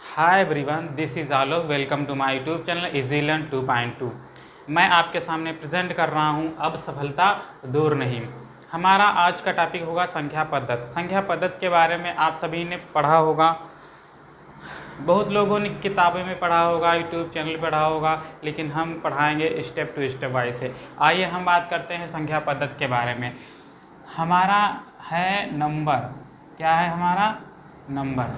Hi everyone, this is Alok. Welcome to my YouTube channel easy learn 2.2। मैं आपके सामने present कर रहा हूं अब सफलता दूर नहीं। हमारा आज का टॉपिक होगा संख्या पद्धति। संख्या पद्धति के बारे में आप सभी ने पढ़ा होगा, बहुत लोगों ने किताबों में पढ़ा होगा, यूट्यूब चैनल पे पढ़ा होगा, लेकिन हम पढ़ाएंगे स्टेप टू स्टेप वाइज से। आइए हम बात करते हैं संख्या पद्धति के बारे में। हमारा है नंबर। क्या है हमारा? नंबर।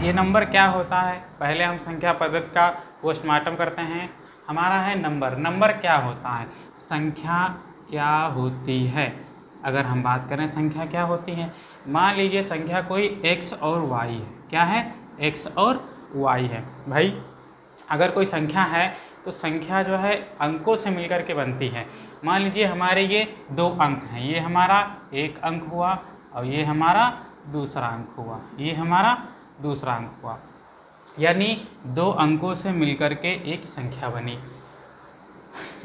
ये नंबर क्या होता है? पहले हम संख्या पद्धति का पोस्टमार्टम करते हैं। हमारा है नंबर। नंबर क्या होता है? संख्या क्या होती है? अगर हम बात करें संख्या क्या होती है, मान लीजिए संख्या कोई x और y है। क्या है? x और y है। भाई अगर कोई संख्या है तो संख्या जो है अंकों से मिलकर के बनती है। मान लीजिए हमारे ये दो अंक हैं, ये हमारा एक अंक हुआ और ये हमारा दूसरा अंक हुआ, ये हमारा दूसरा अंक हुआ, यानी दो अंकों से मिलकर के एक संख्या बनी।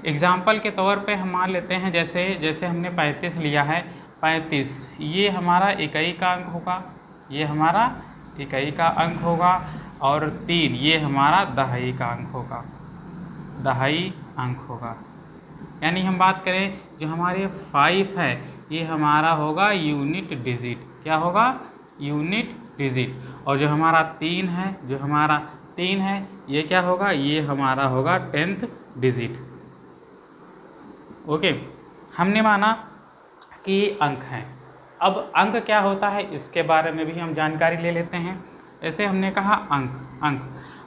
एग्जाम्पल के तौर पे हम मान लेते हैं, जैसे हमने 35 लिया है। 35 ये हमारा इकाई का अंक होगा, ये हमारा इकाई का अंक होगा, और 3 ये हमारा दहाई का अंक होगा, दहाई अंक होगा। यानी हम बात करें जो हमारे 5 है ये हमारा होगा यूनिट डिजिट। क्या होगा? Unit digit. और जो हमारा 3 है, जो हमारा 3 है ये क्या होगा? ये हमारा होगा 10th डिजिट। ओके, हमने माना कि ये अंक हैं। अब अंक क्या होता है इसके बारे में भी हम जानकारी ले लेते हैं। जैसे हमने कहा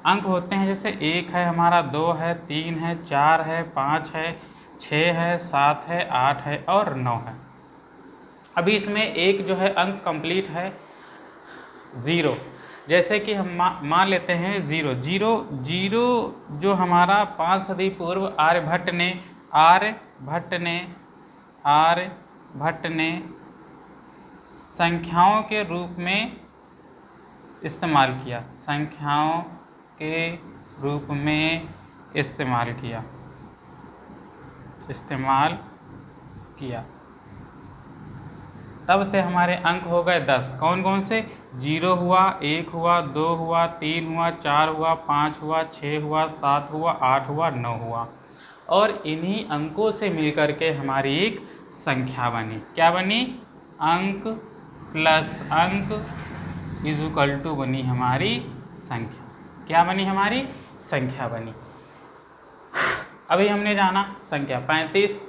अंक होते हैं, जैसे 1 है हमारा, 2 है, 3 है, 4 है, 5 है, 6 है, 7 है, 8 है और 9 है। अभी इसमें एक जो है अंक कंप्लीट है 0। जैसे कि हम मान लेते हैं 0 जो हमारा 5 सदी पूर्व आर्यभट्ट ने संख्याओं के रूप में इस्तेमाल किया, संख्याओं के रूप में इस्तेमाल किया। तब से हमारे अंक हो गए 10। कौन कौन से? 0 हुआ, 1 हुआ, 2 हुआ, 3 हुआ, 4 हुआ, 5 हुआ, 6 हुआ, 7 हुआ, 8 हुआ, 9 हुआ। और इन्हीं अंकों से मिलकर के हमारी एक संख्या बनी। क्या बनी? अंक प्लस अंक इज इक्वल टू बनी हमारी संख्या। क्या बनी? हमारी संख्या बनी। अभी हमने जाना संख्या 35।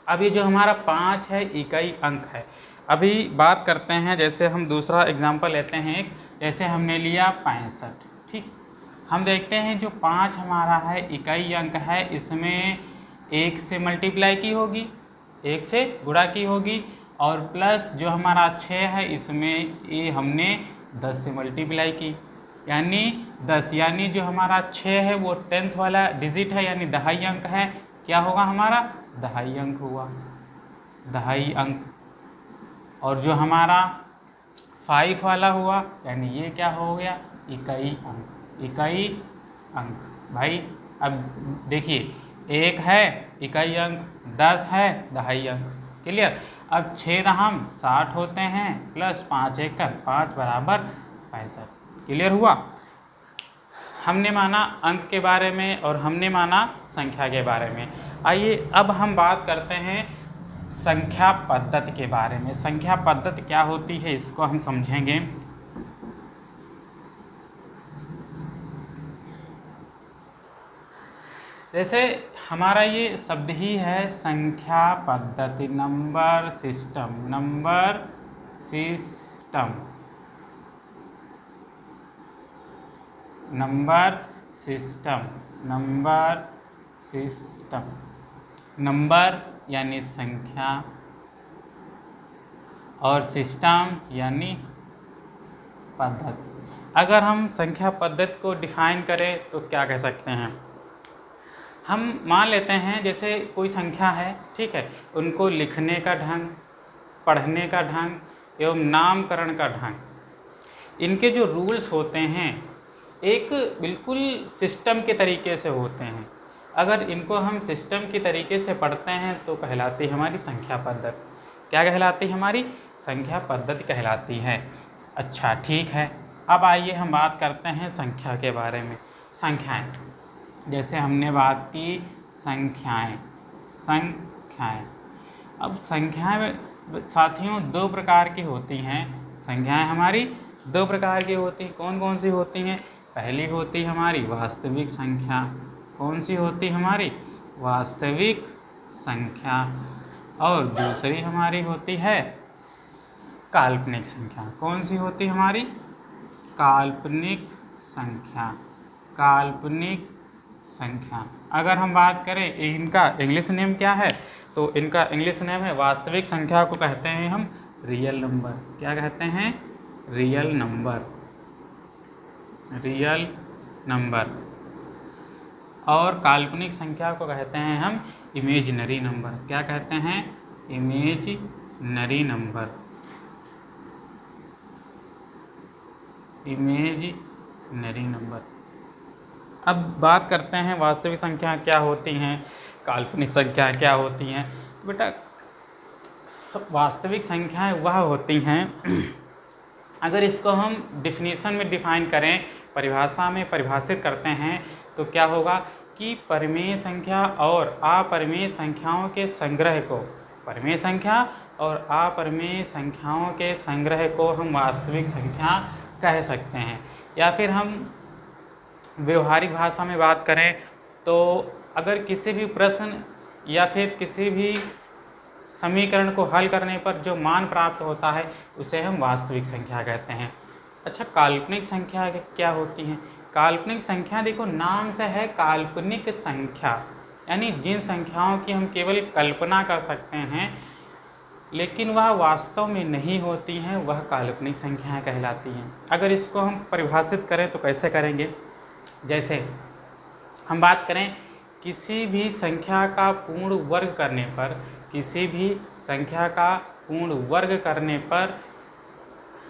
अभी जो हमारा 5 है इकाई अंक है। अभी बात करते हैं, जैसे हम दूसरा एग्जांपल लेते हैं एक, जैसे हमने लिया 65। ठीक, हम देखते हैं जो 5 हमारा है इकाई अंक है, इसमें 1 से मल्टीप्लाई की होगी, 1 से गुणा की होगी, और प्लस जो हमारा 6 है इसमें ये हमने 10 से मल्टीप्लाई की, यानी 10। यानी जो हमारा 6 है वो 10th वाला डिजिट है, यानी दहाई अंक है। क्या होगा हमारा? दहाई अंक हुआ, दहाई अंक। और जो हमारा 5 वाला हुआ, यानी ये क्या हो गया? इकाई अंक, इकाई अंक। भाई अब देखिए, 1 है इकाई अंक, 10 है दहाई अंक। क्लियर? अब 6 दहम 60 होते हैं, प्लस 5 एकड़ 5 बराबर 65। क्लियर हुआ? हमने माना अंक के बारे में और हमने माना संख्या के बारे में। आइए अब हम बात करते हैं संख्या पद्धति के बारे में। संख्या पद्धति क्या होती है इसको हम समझेंगे। जैसे हमारा ये शब्द ही है संख्या पद्धति, number system, number system, number system, number system. Number यानी संख्या और सिस्टम यानी पद्धति। अगर हम संख्या पद्धति को डिफाइन करें तो क्या कह सकते हैं? हम मान लेते हैं जैसे कोई संख्या है, ठीक है, उनको लिखने का ढंग, पढ़ने का ढंग एवं नामकरण का ढंग, इनके जो रूल्स होते हैं एक बिल्कुल सिस्टम के तरीके से होते हैं। अगर इनको हम सिस्टम के तरीके से पढ़ते हैं तो कहलाती हमारी संख्या पद्धति। क्या कहलाती? हमारी संख्या पद्धति कहलाती है। अच्छा ठीक है, अब आइए हम बात करते हैं संख्या के बारे में। संख्याएं, जैसे हमने बात की संख्याएं। अब संख्याएं साथियों दो प्रकार की होती हैं। संख्याएं हमारी दो प्रकार की होती हैं। कौन कौन सी होती हैं? पहली होती हमारी वास्तविक संख्या। कौन सी होती हमारी? वास्तविक संख्या। और दूसरी हमारी होती है काल्पनिक संख्या। कौन सी होती हमारी? काल्पनिक संख्या। काल्पनिक संख्या। अगर हम बात करें इनका इंग्लिश नेम क्या है, तो इनका इंग्लिश नेम है, वास्तविक संख्या को कहते हैं हम रियल नंबर। क्या कहते हैं? Real number. Real number. और काल्पनिक संख्या को कहते हैं हम इमेजिनरी नंबर। क्या कहते हैं? Imaginary number. Imaginary number. अब बात करते हैं वास्तविक संख्या क्या होती हैं, काल्पनिक संख्या क्या होती हैं। तो बेटा वास्तविक संख्याएं वह होती हैं, अगर इसको हम डिफिनीशन में डिफाइन करें, परिभाषा में परिभाषित करते हैं, तो क्या होगा कि परिमेय संख्या और अपरिमेय संख्याओं के संग्रह को, परिमेय संख्या और अपरिमेय संख्याओं के संग्रह को हम वास्तविक संख्या कह सकते हैं। या फिर हम व्यवहारिक भाषा में बात करें तो अगर किसी भी प्रश्न या फिर किसी भी समीकरण को हल करने पर जो मान प्राप्त होता है उसे हम वास्तविक संख्या कहते हैं। अच्छा, काल्पनिक संख्या क्या होती हैं? काल्पनिक संख्या देखो नाम से है काल्पनिक संख्या, यानी जिन संख्याओं की हम केवल कल्पना कर सकते हैं लेकिन वह वास्तव में नहीं होती हैं, वह काल्पनिक संख्याएं कहलाती हैं। अगर इसको हम परिभाषित करें तो कैसे करेंगे? जैसे हम बात करें किसी भी संख्या का पूर्ण वर्ग करने पर, किसी भी संख्या का पूर्ण वर्ग करने पर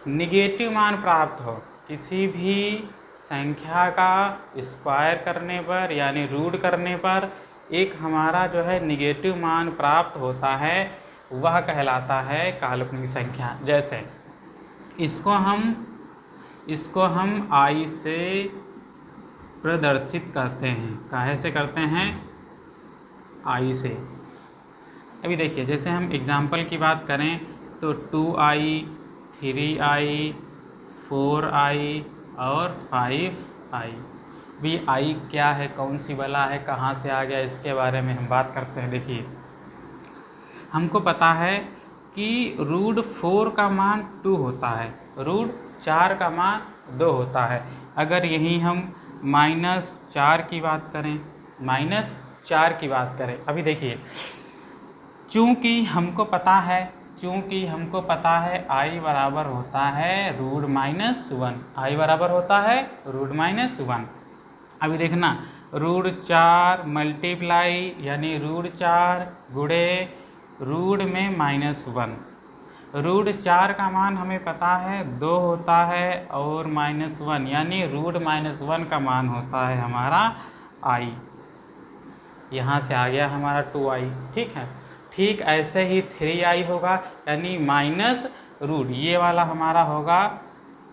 निगेटिव मान प्राप्त हो, किसी भी संख्या का स्क्वायर करने पर यानी रूट करने पर एक हमारा जो है निगेटिव मान प्राप्त होता है, वह कहलाता है काल्पनिक संख्या। जैसे इसको हम आई से प्रदर्शित करते हैं। काहे से करते हैं? आई से। अभी देखिए जैसे हम एग्जाम्पल की बात करें तो 2i, 3i, 4i और 5i। भी i क्या है, कौन सी बला है, कहाँ से आ गया, इसके बारे में हम बात करते हैं। देखिए हमको पता है कि रूट 4 का मान 2 होता है, रूट 4 का मान 2 होता है। अगर यहीं हम -4 की बात करें, -4 की बात करें, अभी देखिए चूँकि हमको पता है i बराबर होता है रूट -1, i बराबर होता है रूट -1। अभी देखना रूट 4 मल्टीप्लाई यानी रूट 4 गुणे रूट में -1, रूट 4 का मान हमें पता है 2 होता है और -1 यानी रूट -1 का मान होता है हमारा i। यहाँ से आ गया हमारा 2i। ठीक है, ठीक ऐसे ही 3i होगा यानी माइनस रूट, ये वाला हमारा होगा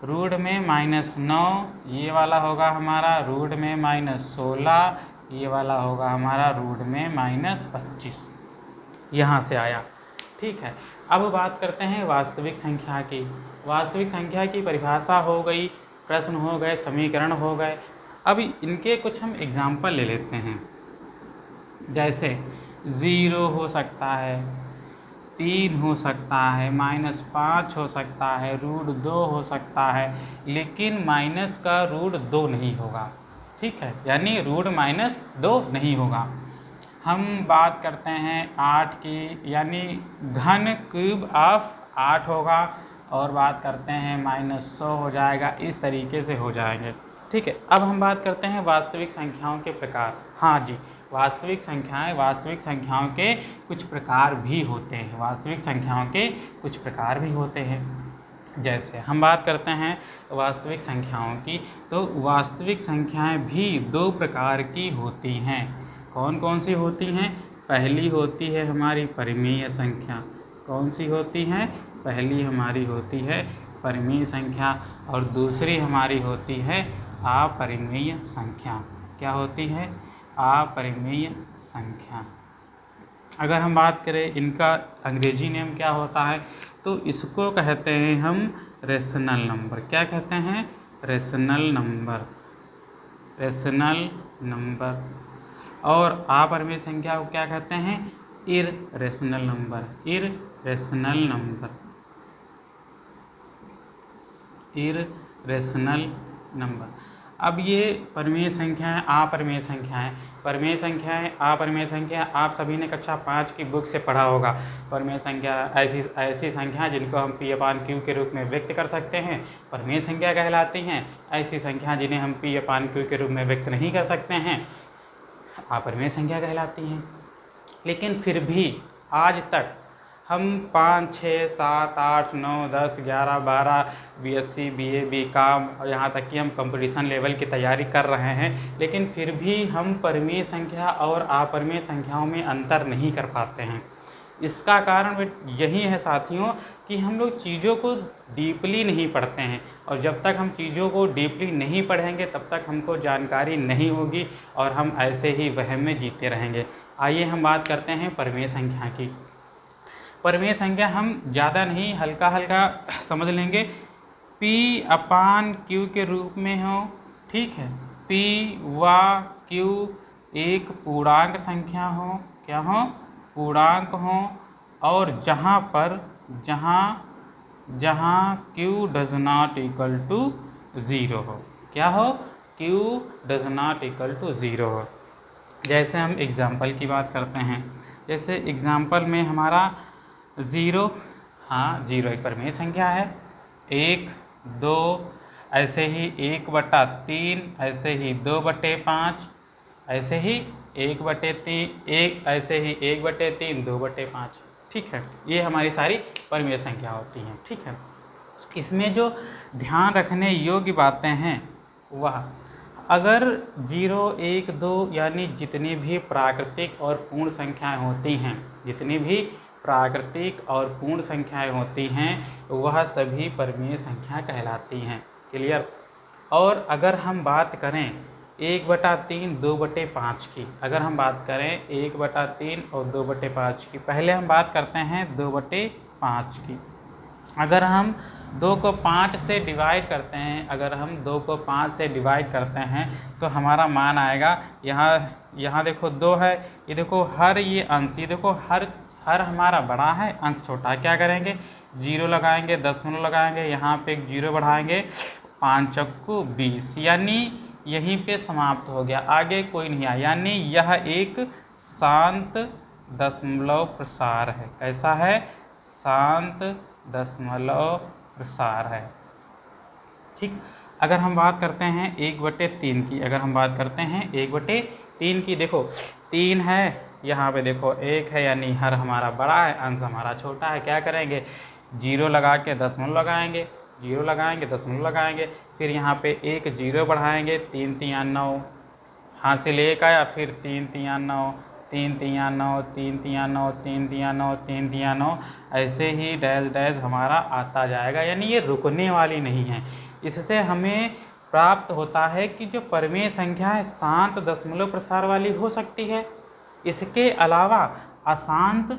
रूट में -9, ये वाला होगा हमारा रूट में -16, ये वाला होगा हमारा रूट में -25। यहाँ से आया। ठीक है, अब बात करते हैं वास्तविक संख्या की। वास्तविक संख्या की परिभाषा हो गई, प्रश्न हो गए, समीकरण हो गए। अब इनके कुछ हम एग्जाम्पल ले लेते हैं। जैसे 0 हो सकता है, 3 हो सकता है, -5 हो सकता है, रूट 2 हो सकता है, लेकिन माइनस का रूट 2 नहीं होगा। ठीक है, यानी रूट -2 नहीं होगा। हम बात करते हैं 8 की, यानी घन क्यूब ऑफ 8 होगा, और बात करते हैं -100 हो जाएगा, इस तरीके से हो जाएंगे। ठीक है, अब हम बात करते हैं वास्तविक संख्याओं के प्रकार। हाँ जी, वास्तविक संख्याओं के कुछ प्रकार भी होते हैं, वास्तविक संख्याओं के कुछ प्रकार भी होते हैं। जैसे हम बात करते हैं वास्तविक संख्याओं की, तो वास्तविक संख्याएं भी 2 प्रकार की होती हैं। कौन कौन सी होती हैं? पहली होती है हमारी परिमेय संख्या। कौन सी होती हैं? पहली हमारी होती है परिमेय संख्या और दूसरी हमारी होती है अपरिमेय संख्या। क्या होती है? अपरिमेय संख्या। अगर हम बात करें इनका अंग्रेजी नेम क्या होता है, तो इसको कहते हैं हम रेशनल नंबर। क्या कहते हैं? Rational number. Rational number. और अपरिमेय संख्या को क्या कहते हैं? Irrational number. Irrational number. Irrational number. अब ये परिमेय संख्याएं, अपरिमेय संख्याएं। परिमेय संख्याएं, अपरिमेय संख्या आप सभी ने कक्षा 5 की बुक से पढ़ा होगा। परिमेय संख्या ऐसी संख्या जिनको हम P/Q के रूप में व्यक्त कर सकते हैं, परिमेय संख्या कहलाती हैं। ऐसी संख्या जिन्हें हम P/Q के रूप में व्यक्त नहीं कर सकते हैं, अपरिमेय संख्या कहलाती हैं। लेकिन फिर भी आज तक हम 5, 6, 7, 8, 9, 10, 11, 12 BSc, BA, BCom और यहाँ तक कि हम कंपटीशन लेवल की तैयारी कर रहे हैं, लेकिन फिर भी हम परिमेय संख्या और अपरिमेय संख्याओं में अंतर नहीं कर पाते हैं। इसका कारण यही है साथियों कि हम लोग चीज़ों को डीपली नहीं पढ़ते हैं, और जब तक हम चीज़ों को डीपली नहीं पढ़ेंगे तब तक हमको जानकारी नहीं होगी और हम ऐसे ही वहम में जीते रहेंगे। आइए हम बात करते हैं परिमेय संख्या की। परिमेय संख्या हम ज़्यादा नहीं, हल्का हल्का समझ लेंगे। P/Q के रूप में हो, ठीक है। P/Q एक पूर्णांक संख्या हो। क्या हो? पूर्णांक हो। और जहाँ Q does not equal to 0 हो। क्या हो? Q does not equal to 0 हो। जैसे हम एग्ज़ाम्पल की बात करते हैं, जैसे एग्ज़ाम्पल में हमारा 0, हाँ 0 एक परिमेय संख्या है। 1, 2, ऐसे ही 1/3, ऐसे ही 2/5, ऐसे ही 1/3, ऐसे ही 1/3, 2/5। ठीक है, ये हमारी सारी परिमेय संख्या होती हैं। ठीक है, इसमें जो ध्यान रखने योग्य बातें हैं वह, अगर 0, 1, 2 यानी जितनी भी प्राकृतिक और पूर्ण संख्याएं होती हैं, जितनी भी प्राकृतिक और पूर्ण संख्याएं होती हैं, वह सभी परिमेय संख्या कहलाती हैं। क्लियर? और अगर हम बात करें 1/3, 2/5 की, अगर हम बात करें 1/3 और 2/5 की, पहले हम बात करते हैं 2/5 की। अगर हम 2 को 5 से डिवाइड करते हैं, अगर हम 2 को 5 से डिवाइड करते हैं तो हमारा मान आएगा, यहाँ देखो 2 है, ये देखो हर ये अंश, ये देखो हर हमारा बड़ा है, अंश छोटा है। क्या करेंगे? 0 लगाएंगे, दशमलव लगाएंगे, यहाँ पे एक 0 बढ़ाएंगे, 5 चक्कू 20, यानी यहीं पे समाप्त हो गया, आगे कोई नहीं आया। यानी यह एक शांत दशमलव प्रसार है। कैसा है? शांत दशमलव प्रसार है। ठीक, अगर हम बात करते हैं 1/3 की, अगर हम बात करते हैं 1/3 की, देखो 3 है, यहाँ पे देखो 1 है, यानी हर हमारा बड़ा है, अंश हमारा छोटा है। क्या करेंगे? 0 लगा के दशमलव लगाएंगे, 0 लगाएंगे, दशमलव लगाएंगे, फिर यहाँ पे एक 0 बढ़ाएंगे, 3 3 9, हासिल 1 आया, फिर 3 3 9, 3 3 9, 3 3 9, 3 3 9, 3 3 9, ऐसे ही डैश डैश हमारा आता जाएगा, यानी ये रुकने वाली नहीं है। इससे हमें प्राप्त होता है कि जो परिमेय संख्या है शांत दशमलव प्रसार वाली हो सकती है। इसके अलावा अशांत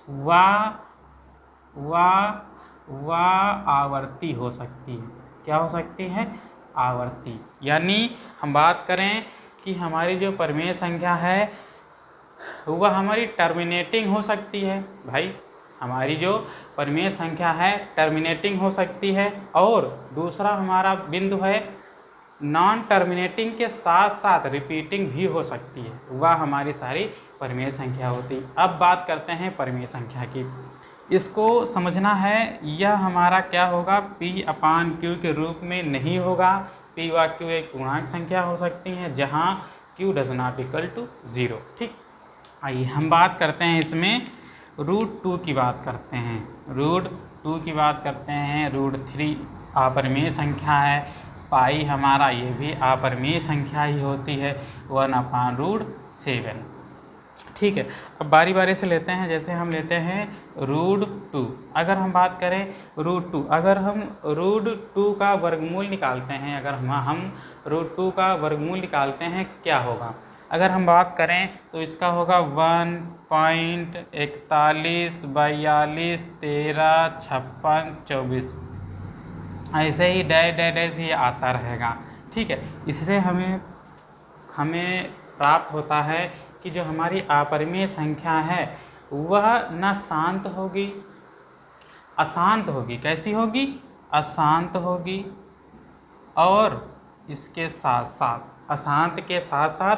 व आवर्ती हो सकती है। क्या हो सकती है? आवर्ती। यानी हम बात करें कि हमारी जो परिमेय संख्या है वह हमारी टर्मिनेटिंग हो सकती है। भाई, हमारी जो परिमेय संख्या है टर्मिनेटिंग हो सकती है, और दूसरा हमारा बिंदु है नॉन टर्मिनेटिंग के साथ साथ रिपीटिंग भी हो सकती है। वह हमारी सारी परिमेय संख्या होती है। अब बात करते हैं परिमेय संख्या की। इसको समझना है, यह हमारा क्या होगा? P/Q के रूप में नहीं होगा। P/Q एक पूर्णांक संख्या हो सकती है जहाँ Q does not equal to 0। ठीक, आइए हम बात करते हैं इसमें √2 की बात करते हैं। √2 की बात करते हैं। √3 अपरिमेय संख्या है। पाई हमारा ये भी अपरिमेय संख्या ही होती है, 1/√7। ठीक है। अब बारी बारी से लेते हैं, जैसे हम लेते हैं √2। अगर हम बात करें √2, अगर हम √2 का वर्गमूल निकालते हैं, अगर हम √2 का वर्गमूल निकालते हैं क्या होगा? अगर हम बात करें तो इसका होगा 1.41 42 13 56 24, ऐसे ही डैश डैश डैश ये आता रहेगा। ठीक है, इससे हमें प्राप्त होता है कि जो हमारी अपरिमेय संख्या है वह न शांत होगी, अशांत होगी। कैसी होगी? अशांत होगी। और इसके साथ साथ, अशांत के साथ साथ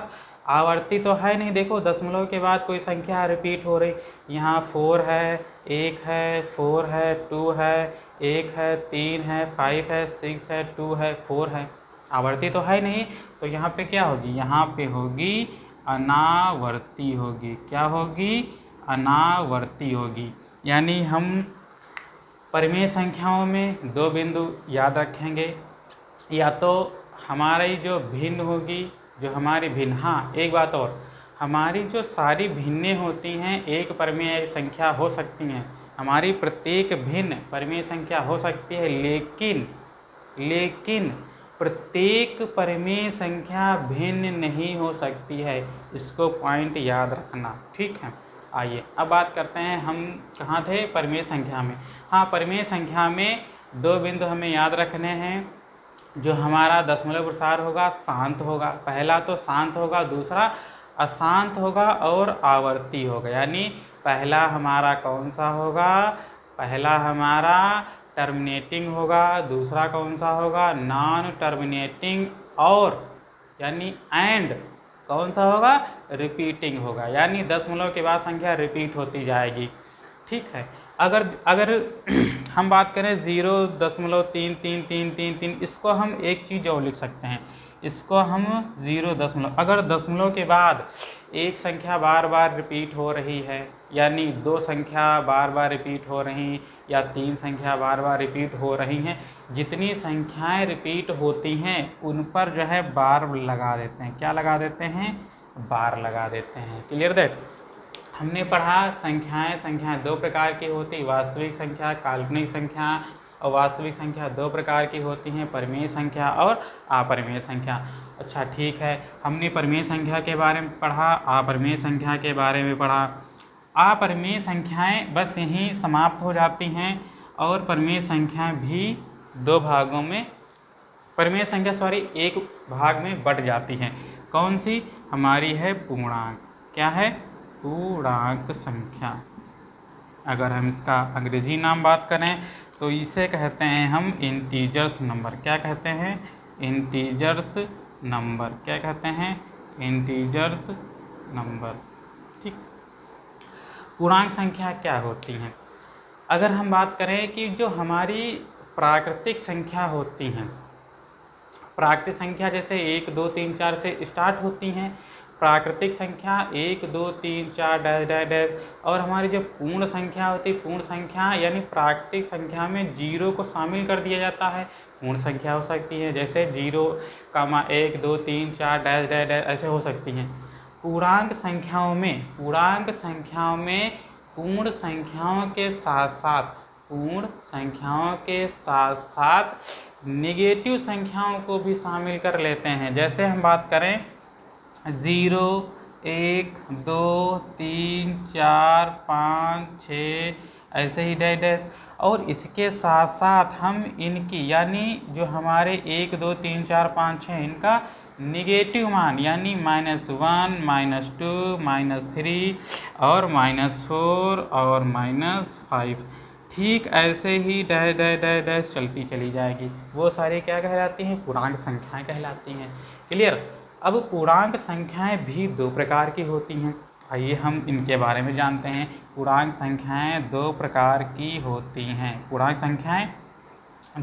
आवर्ती तो है नहीं। देखो दशमलव के बाद कोई संख्या रिपीट हो रही, यहाँ 4 है, 1 है, 4 है, 2 है, 1 है, 3 है, 5 है, 6 है, 2 है, 4 है, आवर्ती तो है नहीं। तो यहाँ पे क्या होगी? यहाँ पे होगी अनावर्ती होगी। क्या होगी? अनावर्ती होगी। यानी हम परिमेय संख्याओं में दो बिंदु याद रखेंगे, या तो हमारी जो भिन्न होगी, जो हमारी भिन्न, हाँ एक बात और, हमारी जो सारी भिन्नें होती हैं एक परिमेय संख्या हो सकती हैं, हमारी प्रत्येक भिन्न परिमेय संख्या हो सकती है, लेकिन प्रत्येक परिमेय संख्या भिन्न नहीं हो सकती है। इसको पॉइंट याद रखना, ठीक है। आइए अब बात करते हैं, हम कहाँ थे? परिमेय संख्या में। हाँ, परिमेय संख्या में दो बिंदु हमें याद रखने हैं। जो हमारा दशमलव प्रसार होगा शांत होगा, पहला तो शांत होगा, दूसरा अशांत होगा और आवर्ती होगा। यानी पहला हमारा कौन सा होगा? पहला हमारा टर्मिनेटिंग होगा, दूसरा कौन सा होगा? नॉन टर्मिनेटिंग, और यानी एंड कौन सा होगा? रिपीटिंग होगा। यानी दशमलव के बाद संख्या रिपीट होती जाएगी। ठीक है। अगर हम बात करें 0.333333, इसको हम एक चीज़ और लिख सकते हैं, इसको हम 0 अगर दशमलव के बाद एक संख्या बार बार रिपीट हो रही है, यानी दो संख्या बार बार रिपीट हो रही, या तीन संख्या बार बार रिपीट हो रही हैं, जितनी संख्याएं रिपीट होती हैं उन पर जो है बार लगा देते हैं। क्या लगा देते हैं? बार लगा देते हैं। Clear that? हमने पढ़ा संख्याएं दो प्रकार की होती, वास्तविक संख्या, काल्पनिक संख्या। और वास्तविक संख्या दो प्रकार की होती हैं, परिमेय संख्या और अपरिमेय संख्या। अच्छा ठीक है, हमने परिमेय संख्या के बारे में पढ़ा, अपरिमेय संख्या के बारे में पढ़ा। अपरिमेय संख्याएं बस यहीं समाप्त हो जाती हैं, और परिमेय संख्याएं भी दो भागों में, परिमेय संख्या एक भाग में बट जाती हैं। कौन सी? हमारी है पूर्णांक। क्या है? पूर्णांक संख्या। अगर हम इसका अंग्रेजी नाम बात करें तो इसे कहते हैं हम इंटीजर्स नंबर। क्या कहते हैं? Integers number. क्या कहते हैं? Integers number. ठीक। पूर्णांक संख्या क्या होती हैं? अगर हम बात करें कि जो हमारी प्राकृतिक संख्या होती हैं, प्राकृतिक संख्या जैसे 1 2 3 4 से स्टार्ट होती हैं, प्राकृतिक संख्या 1 2 3 4 डैश डैश डैश, और हमारी जो पूर्ण संख्या होती है, पूर्ण संख्या यानी प्राकृतिक संख्या में 0 को शामिल कर दिया जाता है, पूर्ण संख्या हो सकती है। जैसे 0, 1 2 3 4 डैश डैश डैश ऐसे हो सकती हैं। पूर्णांक संख्याओं में पूर्ण संख्याओं के साथ साथ, पूर्ण संख्याओं के साथ साथ नेगेटिव संख्याओं को भी शामिल कर लेते हैं। जैसे हम बात करें 0 1 2 3 4 5 6 ऐसे ही डैश डैश, और इसके साथ साथ हम इनकी यानी जो हमारे 1 2 3 4 5 6 इनका निगेटिव मान यानी -1 -2 -3 और -4 और -5, ठीक ऐसे ही डैश डैश डैश डैश चलती चली जाएगी। वो सारी क्या कहलाती हैं? पूर्णांक संख्याएं कहलाती हैं। क्लियर? अब पूर्णांक संख्याएं भी दो प्रकार की होती हैं। आइए हम इनके बारे में जानते हैं। पूर्णांक संख्याएं दो प्रकार की होती हैं। पूर्णांक संख्याएं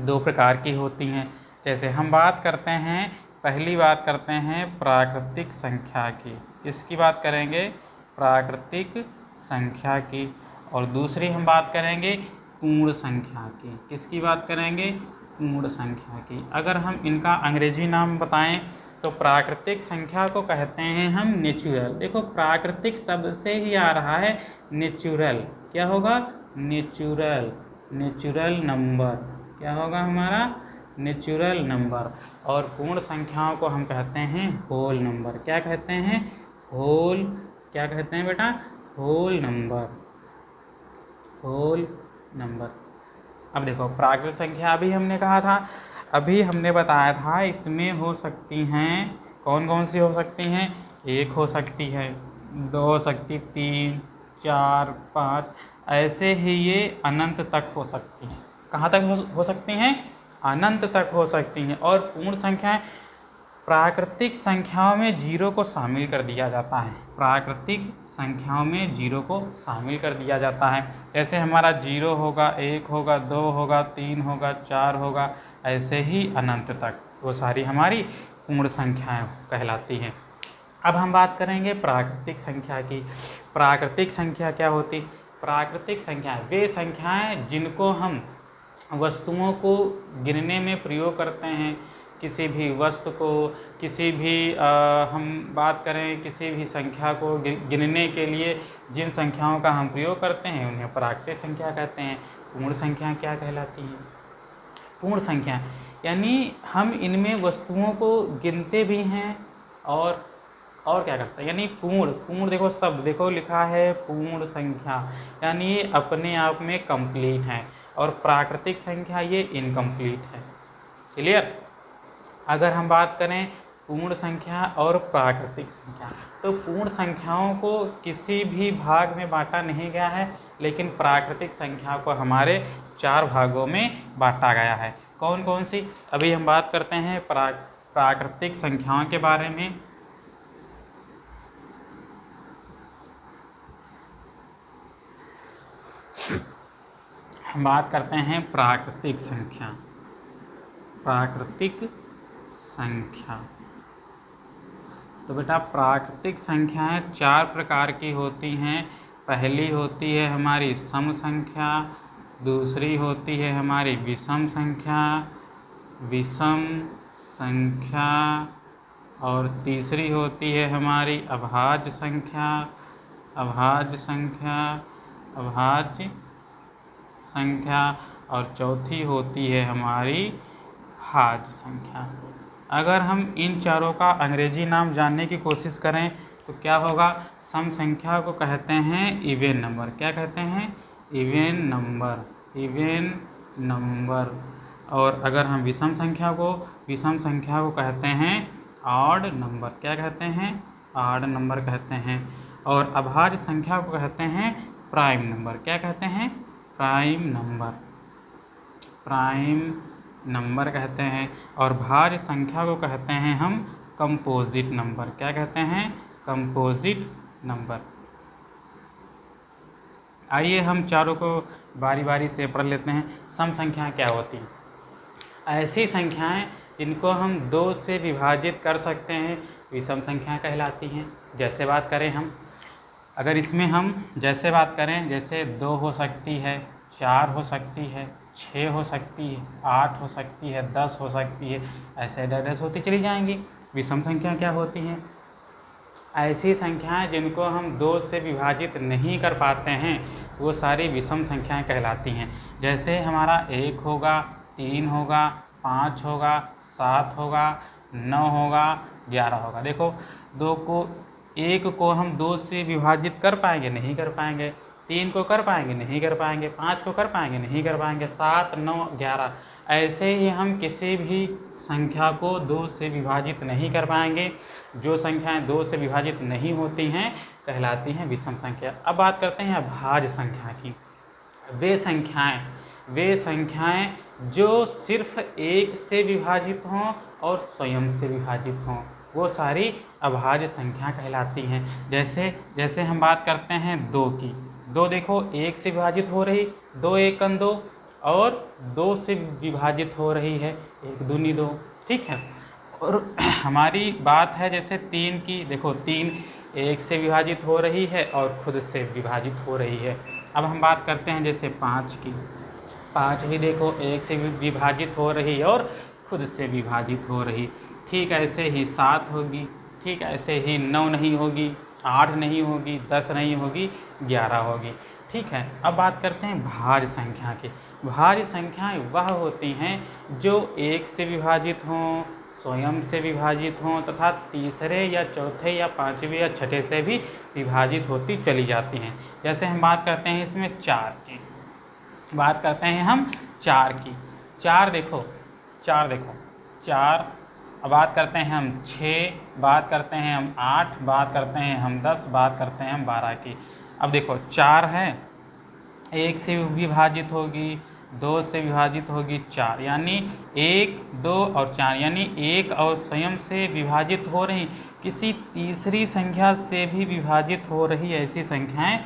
दो प्रकार की होती हैं। जैसे हम बात करते हैं, पहली बात करते हैं प्राकृतिक संख्या की। किसकी बात करेंगे? प्राकृतिक संख्या की। और दूसरी हम बात करेंगे पूर्ण संख्या की। किसकी बात करेंगे? पूर्ण संख्या की। अगर हम इनका अंग्रेजी नाम बताएं तो प्राकृतिक संख्या को कहते हैं हम नेचुरल। देखो प्राकृतिक शब्द से ही आ रहा है नेचुरल। क्या होगा? नेचुरल। नेचुरल नंबर क्या होगा हमारा? Natural number. और पूर्ण संख्याओं को हम कहते हैं होल नंबर। क्या कहते हैं? होल। क्या कहते हैं बेटा? Whole number. Whole number. अब देखो प्राकृतिक संख्या अभी हमने कहा था, अभी हमने बताया था इसमें हो सकती हैं, कौन कौन सी हो सकती हैं? 1 हो सकती है, 2 हो सकती, 3, 4, 5, ऐसे ही ये अनंत तक हो सकती हैं। कहाँ तक हो सकती हैं? अनंत तक हो सकती हैं। और पूर्ण संख्याएं, प्राकृतिक संख्याओं में 0 को शामिल कर दिया जाता है। प्राकृतिक संख्याओं में 0 को शामिल कर दिया जाता है। जैसे हमारा 0 होगा, 1 होगा, 2 होगा, 3 होगा, 4 होगा, ऐसे ही अनंत तक, वो सारी हमारी पूर्ण संख्याएं कहलाती हैं। अब हम बात करेंगे प्राकृतिक संख्या की। प्राकृतिक संख्या क्या होती? प्राकृतिक संख्याएं वे संख्याएं जिनको हम वस्तुओं को गिनने में प्रयोग करते हैं। किसी भी वस्तु को, किसी भी हम बात करें किसी भी संख्या को गिनने के लिए जिन संख्याओं का हम प्रयोग करते हैं उन्हें प्राकृतिक संख्या कहते हैं। पूर्ण संख्या क्या कहलाती है? पूर्ण संख्या यानी हम इनमें वस्तुओं को गिनते भी हैं और क्या करते हैं, यानी पूर्ण। पूर्ण देखो शब्द देखो लिखा है पूर्ण संख्या, यानी ये अपने आप में कंप्लीट है। और प्राकृतिक संख्या ये इनकम्प्लीट है। क्लियर? अगर हम बात करें पूर्ण संख्या और प्राकृतिक संख्या, तो पूर्ण संख्याओं को किसी भी भाग में बांटा नहीं गया है, लेकिन प्राकृतिक संख्या को हमारे 4 भागों में बांटा गया है। कौन कौन सी? अभी हम बात करते हैं प्राकृतिक संख्याओं के बारे में। हम बात करते हैं प्राकृतिक संख्या। प्राकृतिक संख्या, तो बेटा प्राकृतिक संख्याएं 4 प्रकार की होती हैं। पहली होती है हमारी सम संख्या, दूसरी होती है हमारी विषम संख्या, और तीसरी होती है हमारी अभाज्य संख्या, और चौथी होती है हमारी भाज्य संख्या। अगर हम इन चारों का अंग्रेजी नाम जानने की कोशिश करें तो क्या होगा? सम संख्या को कहते हैं इवेन नंबर। क्या कहते हैं? Even number. और अगर हम विषम संख्या को कहते हैं ऑड नंबर। क्या कहते हैं? ऑड नंबर कहते हैं। और अभाज्य संख्या को कहते हैं प्राइम नंबर। क्या कहते हैं? प्राइम नंबर कहते हैं। और भाज्य संख्या को कहते हैं हम कंपोजिट नंबर। क्या कहते हैं? Composite number. आइए हम चारों को बारी बारी से पढ़ लेते हैं। सम संख्या क्या होती है? ऐसी संख्याएं जिनको हम 2 से विभाजित कर सकते हैं विषम संख्या कहलाती हैं। जैसे बात करें हम, अगर इसमें हम जैसे बात करें, जैसे 2 हो सकती है, 4 हो सकती है, 6 हो सकती है, 8 हो सकती है, 10 हो सकती है, ऐसे डैश होती चली जाएंगी। विषम संख्या क्या होती हैं? ऐसी संख्याएं जिनको हम 2 से विभाजित नहीं कर पाते हैं वो सारी विषम संख्याएं कहलाती हैं। जैसे हमारा 1 होगा, 3 होगा, 5 होगा, 7 होगा, 9 होगा, 11 होगा। देखो 1 को हम 2 से विभाजित कर पाएंगे? नहीं कर पाएंगे। 3 को कर पाएंगे? नहीं कर पाएंगे। 5 को कर पाएंगे? नहीं कर पाएंगे। 7, 9, 11 ऐसे ही हम किसी भी संख्या को 2 से विभाजित नहीं कर पाएंगे। जो संख्याएं 2 से विभाजित नहीं होती हैं कहलाती हैं विषम संख्या। अब बात करते हैं अभाज्य संख्या की। वे संख्याएं जो सिर्फ 1 से विभाजित हों और स्वयं से विभाजित हों वो सारी अभाज्य संख्या कहलाती हैं। जैसे हम बात करते हैं 2 की। 2 देखो 1 से विभाजित हो रही, 2 1 2 और 2 से विभाजित हो रही है 1 दूनी 2। ठीक है। और हमारी बात है जैसे 3 की। देखो 3 1 से विभाजित हो रही है और खुद से विभाजित हो रही है। अब हम बात करते हैं जैसे 5 की। 5 भी देखो 1 से विभाजित हो रही है और खुद से विभाजित हो रही। ठीक ऐसे ही 7 होगी, ठीक ऐसे ही 9 नहीं होगी, 8 नहीं होगी, 10 नहीं होगी, 11 होगी। ठीक है, अब बात करते हैं भाज्य संख्या की। भाज्य संख्याएं वह होती हैं जो 1 से विभाजित हों, स्वयं से विभाजित हों तथा तीसरे या चौथे या पांचवें या छठे से भी विभाजित होती चली जाती हैं। जैसे हम बात करते हैं इसमें 4 की, बात करते हैं हम 4 की। 4 देखो, 4 देखो, 4। अब बात करते हैं हम 6, बात करते हैं हम 8, बात करते हैं हम 10, बात करते हैं हम 12 की। अब देखो 4 है, 1 से विभाजित होगी, 2 से विभाजित होगी 4, यानी 1, 2 और 4, यानी 1 और स्वयं से विभाजित हो रही, किसी तीसरी संख्या से भी विभाजित हो रही ऐसी संख्याएं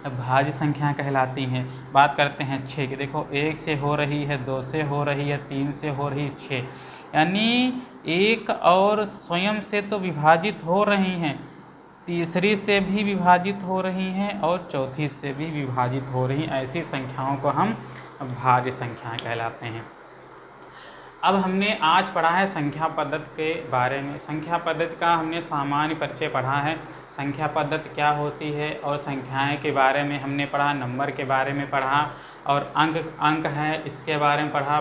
भाज्य संख्या कहलाती हैं। बात करते हैं 6 की, देखो 1 से हो रही है, 2 से हो रही है, 3 से हो रही है, 6, यानी 1 और स्वयं से तो विभाजित हो रही हैं, तीसरी से भी विभाजित हो रही हैं और चौथी से भी विभाजित हो रही, ऐसी संख्याओं को हम भाज्य संख्याएं कहलाते हैं। अब हमने आज पढ़ा है संख्या पद्धति के बारे में। संख्या पद्धति का हमने सामान्य परिचय पढ़ा है, संख्या पद्धति क्या होती है और संख्याएं के बारे में हमने पढ़ा, नंबर के बारे में पढ़ा और अंक है इसके बारे में पढ़ा,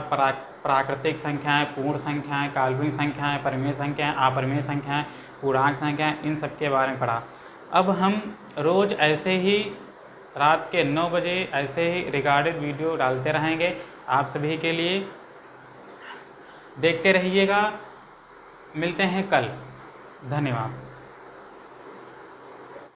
प्राकृतिक संख्याएं, पूर्ण संख्याएं, काल्पनिक संख्याएं, परिमेय संख्याएं, अपरिमेय संख्याएं, पूर्णांक संख्याएं, इन सब के बारे में पढ़ा। अब हम रोज़ ऐसे ही रात के 9 बजे ऐसे ही रिकॉर्डेड वीडियो डालते रहेंगे आप सभी के लिए, देखते रहिएगा। मिलते हैं कल, धन्यवाद।